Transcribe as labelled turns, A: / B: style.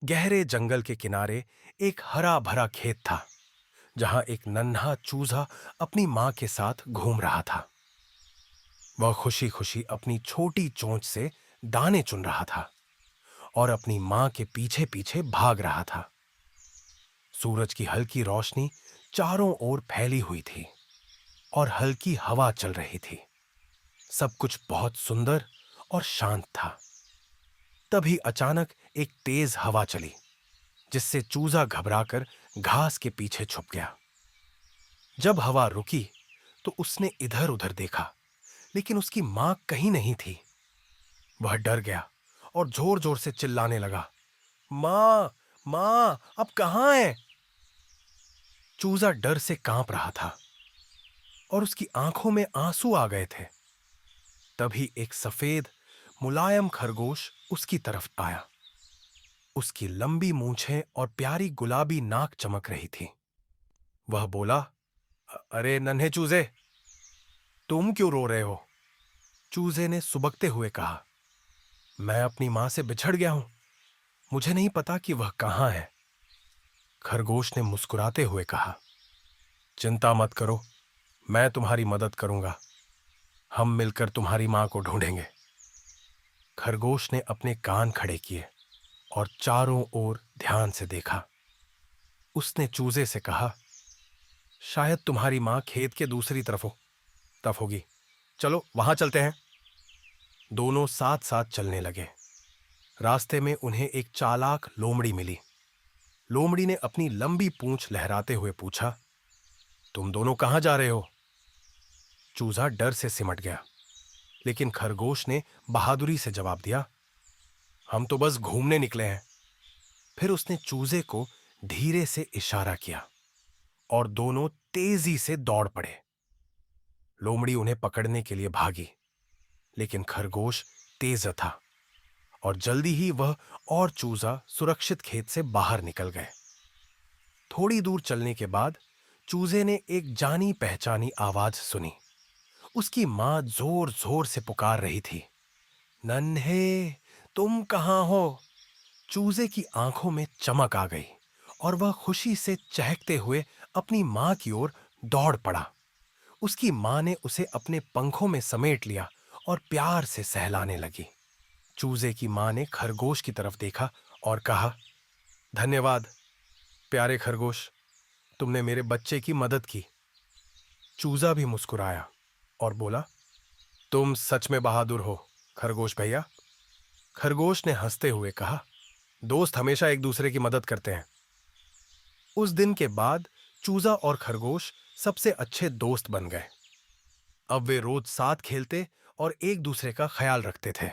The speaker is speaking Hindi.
A: गहरे जंगल के किनारे एक हरा भरा खेत था जहां एक नन्हा चूजा अपनी मां के साथ घूम रहा था। वह खुशी खुशी अपनी छोटी चोंच से दाने चुन रहा था और अपनी मां के पीछे पीछे भाग रहा था। सूरज की हल्की रोशनी चारों ओर फैली हुई थी और हल्की हवा चल रही थी। सब कुछ बहुत सुंदर और शांत था। तभी अचानक एक तेज हवा चली जिससे चूजा घबराकर घास के पीछे छुप गया। जब हवा रुकी तो उसने इधर उधर देखा, लेकिन उसकी मां कहीं नहीं थी। वह डर गया और जोर जोर से चिल्लाने लगा, मां, मां, अब कहां है? चूजा डर से कांप रहा था और उसकी आंखों में आंसू आ गए थे। तभी एक सफेद मुलायम खरगोश उसकी तरफ आया। उसकी लंबी मूंछें और प्यारी गुलाबी नाक चमक रही थी। वह बोला, अरे नन्हे चूजे, तुम क्यों रो रहे हो? चूजे ने सुबकते हुए कहा, मैं अपनी मां से बिछड़ गया हूं। मुझे नहीं पता कि वह कहां है। खरगोश ने मुस्कुराते हुए कहा, चिंता मत करो, मैं तुम्हारी मदद करूंगा। हम मिलकर तुम्हारी मां को ढूंढेंगे। खरगोश ने अपने कान खड़े किए और चारों ओर ध्यान से देखा। उसने चूजे से कहा, शायद तुम्हारी मां खेत के दूसरी तरफ होगी। चलो वहां चलते हैं। दोनों साथ साथ चलने लगे। रास्ते में उन्हें एक चालाक लोमड़ी मिली। लोमड़ी ने अपनी लंबी पूंछ लहराते हुए पूछा, तुम दोनों कहां जा रहे हो? चूजा डर से सिमट गया, लेकिन खरगोश ने बहादुरी से जवाब दिया, हम तो बस घूमने निकले हैं। फिर उसने चूजे को धीरे से इशारा किया और दोनों तेजी से दौड़ पड़े। लोमड़ी उन्हें पकड़ने के लिए भागी, लेकिन खरगोश तेज था और जल्दी ही वह और चूजा सुरक्षित खेत से बाहर निकल गए। थोड़ी दूर चलने के बाद चूजे ने एक जानी पहचानी आवाज सुनी। उसकी मां जोर जोर से पुकार रही थी, नन्हे, तुम कहां हो? चूजे की आंखों में चमक आ गई और वह खुशी से चहकते हुए अपनी मां की ओर दौड़ पड़ा। उसकी मां ने उसे अपने पंखों में समेट लिया और प्यार से सहलाने लगी। चूजे की मां ने खरगोश की तरफ देखा और कहा, धन्यवाद प्यारे खरगोश, तुमने मेरे बच्चे की मदद की। चूजा भी मुस्कुराया और बोला, तुम सच में बहादुर हो खरगोश भैया। खरगोश ने हंसते हुए कहा, दोस्त हमेशा एक दूसरे की मदद करते हैं। उस दिन के बाद चूजा और खरगोश सबसे अच्छे दोस्त बन गए। अब वे रोज साथ खेलते और एक दूसरे का ख्याल रखते थे।